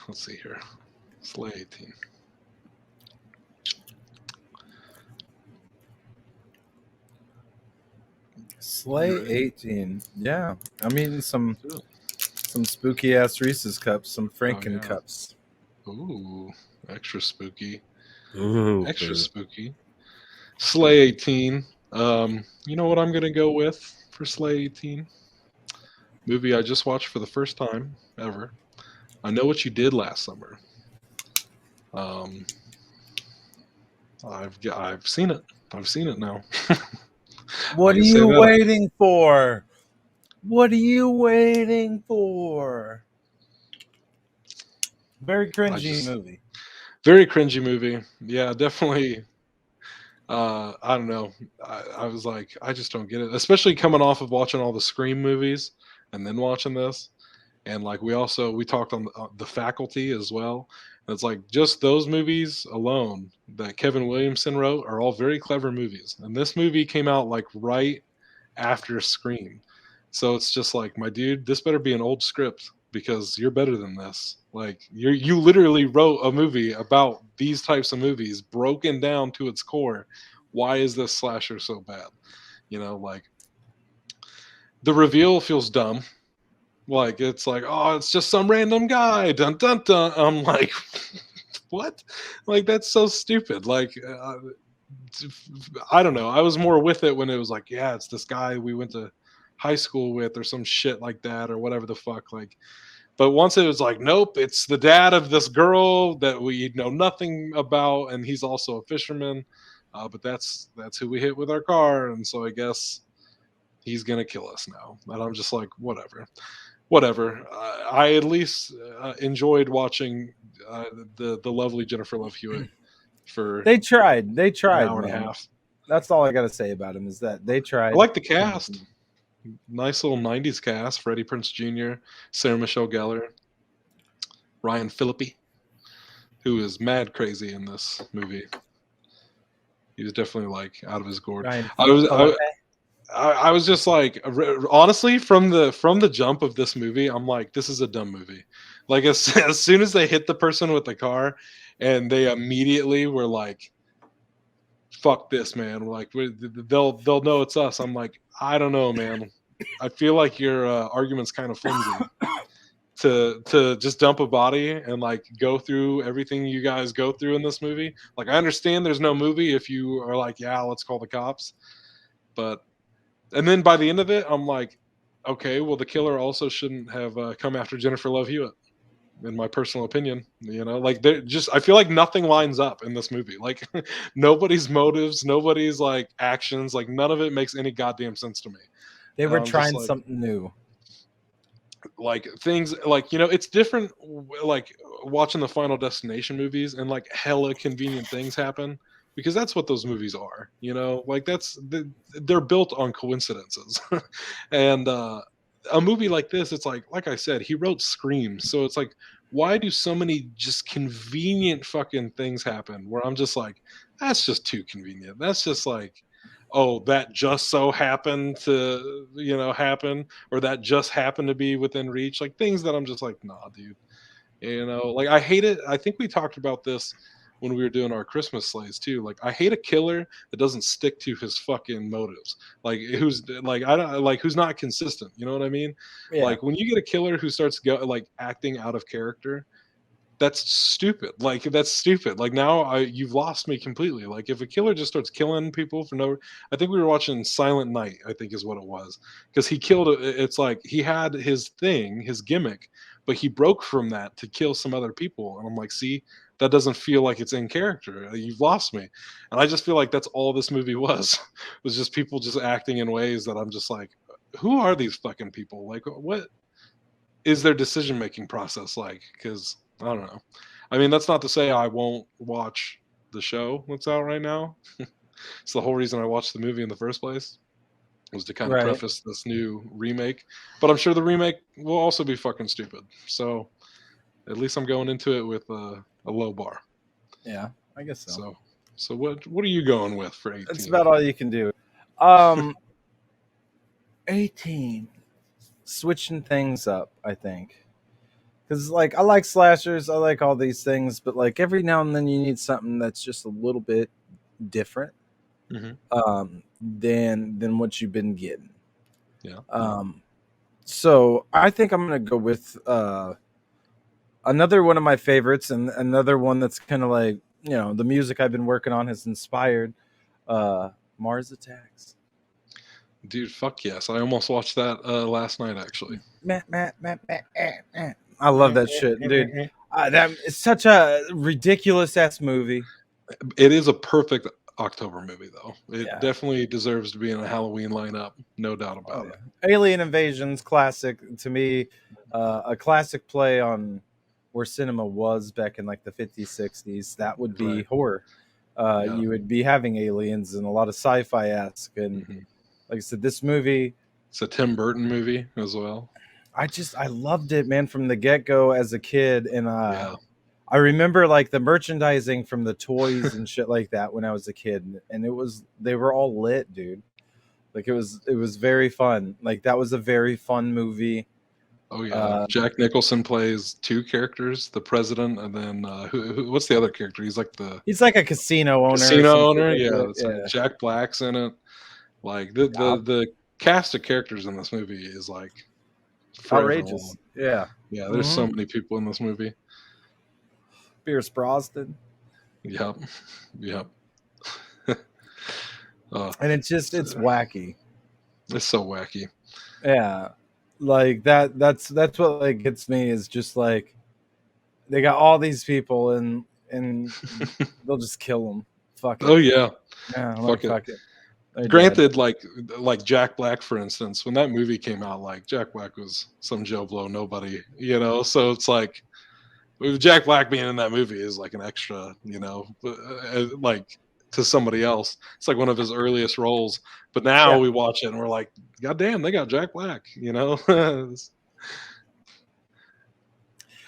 Let's see here. Slay 18. Slay Right. 18. Yeah. I'm eating some spooky ass Reese's cups, some Franken yeah. cups. Ooh, extra spooky. Ooh, Extra baby. spooky. Slay 18. You know what I'm gonna go with for Slay 18? Movie I just watched for the first time ever. I Know What You Did Last Summer. Um, I've seen it. I've seen it now. I What are can say you that. waiting for? What are you waiting for? Very I cringy just movie. very cringy movie. Yeah, definitely. I don't know. I was like, I just don't get it. Especially coming off of watching all the Scream movies and then watching this. And like we talked on the Faculty as well. And it's like just those movies alone that Kevin Williamson wrote are all very clever movies. And this movie came out like right after Scream. So it's just like, my dude, this better be an old script because you're better than this. Like you literally wrote a movie about these types of movies broken down to its core. Why is this slasher so bad? Like the reveal feels dumb. Like it's like, oh, it's just some random guy. Dun dun dun. I'm like, what? Like that's so stupid. Like I don't know. I was more with it when it was like, yeah, it's this guy we went to high school with or some shit like that or whatever the fuck. Like, but once it was like, nope, it's the dad of this girl that we know nothing about, and he's also a fisherman. But that's who we hit with our car, and so I guess he's gonna kill us now. And I'm just like, whatever. I at least enjoyed watching the lovely Jennifer Love Hewitt for They tried. They an tried, hour and a man. half. That's all I got to say about him is that they I tried like the to make cast. him. Nice little '90s cast: Freddie Prinze Jr., Sarah Michelle Gellar, Ryan Phillippe, who is mad crazy in this movie. He was definitely like out of his gourd. Ryan I was Phillippe. I was just like, honestly, from the jump of this movie, I'm like, this is a dumb movie. Like as soon as they hit the person with the car, and they immediately were like, "Fuck this, man!" Like they'll know it's us. I'm like, I don't know, man. I feel like your argument's kind of flimsy to just dump a body and like go through everything you guys go through in this movie. Like I understand there's no movie if you are like, yeah, let's call the cops, but and then by the end of it, I'm like, okay, well, the killer also shouldn't have come after Jennifer Love Hewitt, in my personal opinion. Like they just, I feel like nothing lines up in this movie. Like nobody's motives, nobody's like actions, like none of it makes any goddamn sense to me. They And were I'm just trying like, something new. things like it's different. Like watching the Final Destination movies and like hella convenient things happen because that's what those movies are. Like they're built on coincidences. And a movie like this, it's like I said, he wrote Scream, so it's like, why do so many just convenient fucking things happen where I'm just like, that's just too convenient. That's just like, oh, that just so happened to happen, or that just happened to be within reach. Like things that I'm just like, nah, dude. Like I hate it. I think we talked about this when we were doing our Christmas slays too. Like I hate a killer that doesn't stick to his fucking motives. Like who's like I don't like who's not consistent. You know what I mean? Yeah. Like when you get a killer who starts like acting out of character, that's stupid. Like that's stupid. Like now you've lost me completely. Like if a killer just starts killing people for no, I think we were watching Silent Night, I think is what it was, because he killed. It's like he had his thing, his gimmick, but he broke from that to kill some other people. And I'm like, see, that doesn't feel like it's in character. You've lost me, and I just feel like that's all this movie was just people just acting in ways that I'm just like, who are these fucking people? Like what is their decision making process like? Because I don't know. I mean, that's not to say I won't watch the show that's out right now. It's the whole reason I watched the movie in the first place, was to kind of Right. preface this new remake. But I'm sure the remake will also be fucking stupid. So at least I'm going into it with a low bar. Yeah. I guess so. So what are you going with for That's 18? about all you can do. Um, 18. Switching things up, I think. because like I like slashers, I like all these things, but like every now and then you need something that's just a little bit different Hmm. than what you've been getting. Yeah. So I think I'm gonna go with another one of my favorites, and another one that's kind of like, the music I've been working on has inspired Mars Attacks. Dude, fuck yes. I almost watched that last night, actually. I love that shit, dude. That it's such a ridiculous ass movie. It is a perfect October movie, though. It Yeah. definitely deserves to be in a Halloween lineup, no doubt Oh about it. yeah. Alien Invasion's classic to me, a classic play on where cinema was back in like the 50s, 60s. That would be Right. horror. Yeah. You would be having aliens and a lot of sci-fi esque, and Hmm. like I said, this movie, It's a Tim Burton movie as well. I loved it, man, from the get go as a kid, and Yeah. I remember like the merchandising from the toys and shit like that when I was a kid, and they were all lit, dude. Like it was very fun. Like that was a very fun movie. Oh yeah. Uh, Jack Nicholson plays two characters, the president, and then what's the other character? He's like the he's like a casino owner or some casino shit owner. like Yeah, that. it's like Yeah, Jack Black's in it. Like the yeah, the the cast of characters in this movie is like for everyone. outrageous. Yeah, Yeah, there's hmm so many people in this movie. Pierce Brosnan, Yep. Yep. uh, and it's wacky. it's so wacky. Yeah, like that's what like gets me is just like they got all these people and they'll just kill them. Fuck Oh it. yeah. Yeah, I'm like Fuck it. fuck it. They're dead. Granted, like Jack Black, for instance, when that movie came out, like Jack Black was some Joe Blow nobody, So it's like with Jack Black being in that movie is like an extra, like to somebody else. It's like one of his earliest roles. But now Yeah, we watch it and we're like, God damn, they got Jack Black,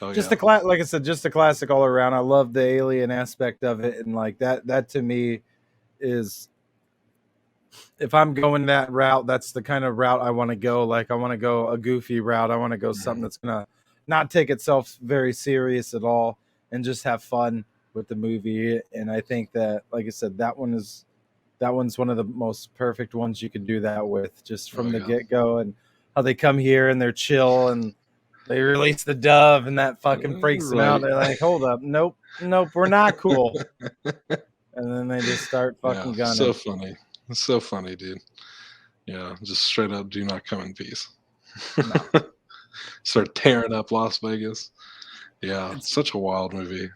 Oh just yeah. a like I said, just a classic all around. I love the alien aspect of it, and like that to me is, if I'm going that route, that's the kind of route I want to go. Like I want to go a goofy route. I want to go something Mhm. that's gonna not take itself very serious at all and just have fun with the movie. And I think that, like I said, that one's one of the most perfect ones you could do that with, just Oh from the yeah. get go, and how they come here and they're chill and they release the dove and that fucking freaks them out. Right. They're like, hold up, nope, nope, we're not cool. And then they just start Yeah. fucking So gunning. funny. It's so funny, dude. Yeah. Just straight up do not come in peace. No, Start tearing up Las Vegas. Yeah, it's such a wild movie.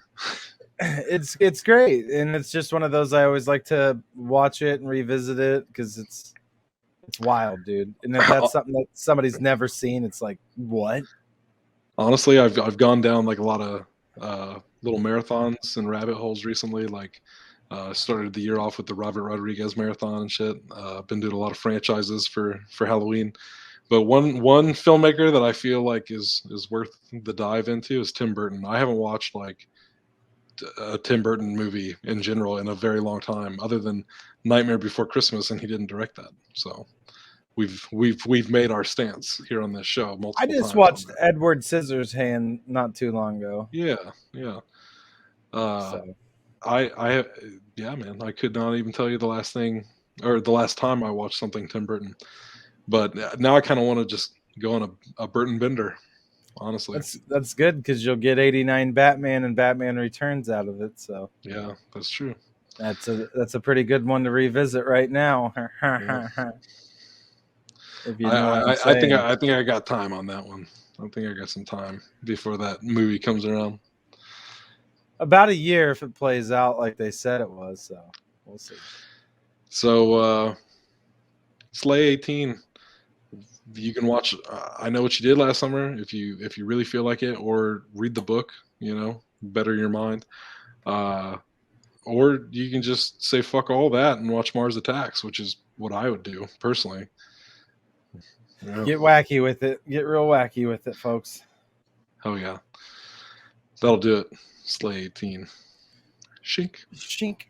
it's great, and it's just one of those I always like to watch it and revisit it because it's wild, dude. And if that's something that somebody's never seen, it's like, what? Honestly, I've gone down like a lot of little marathons and rabbit holes recently. Like, started the year off with the Robert Rodriguez marathon and shit. Been doing a lot of franchises for Halloween. But one filmmaker that I feel like is worth the dive into is Tim Burton. I haven't watched like a Tim Burton movie in general in a very long time, other than Nightmare Before Christmas, and he didn't direct that. So we've made our stance here on this show I multiple just times on watched that. Edward Scissorhands not too long ago, Yeah, yeah. Uh, so I yeah, man. I could not even tell you the last thing or the last time I watched something Tim Burton. But now I kind of want to just go on a Burton bender, honestly. that's good because you'll get 89 Batman and Batman Returns out of it. So Yeah, that's true. that's a pretty good one to revisit right now. Yeah. If you know what I'm I think saying. I think I got time on that one. I think I got some time before that movie comes around. About a year if it plays out like they said it was. So we'll see. So Slay 18. You can watch I Know What You Did Last Summer if you really feel like it, or read the book, better your mind. Uh, or you can just say fuck all that and watch Mars Attacks, which is what I would do personally. Yeah. Get wacky with it. Get real wacky with it, folks. Oh yeah. That'll do it. Slay 18. Shink. Shink.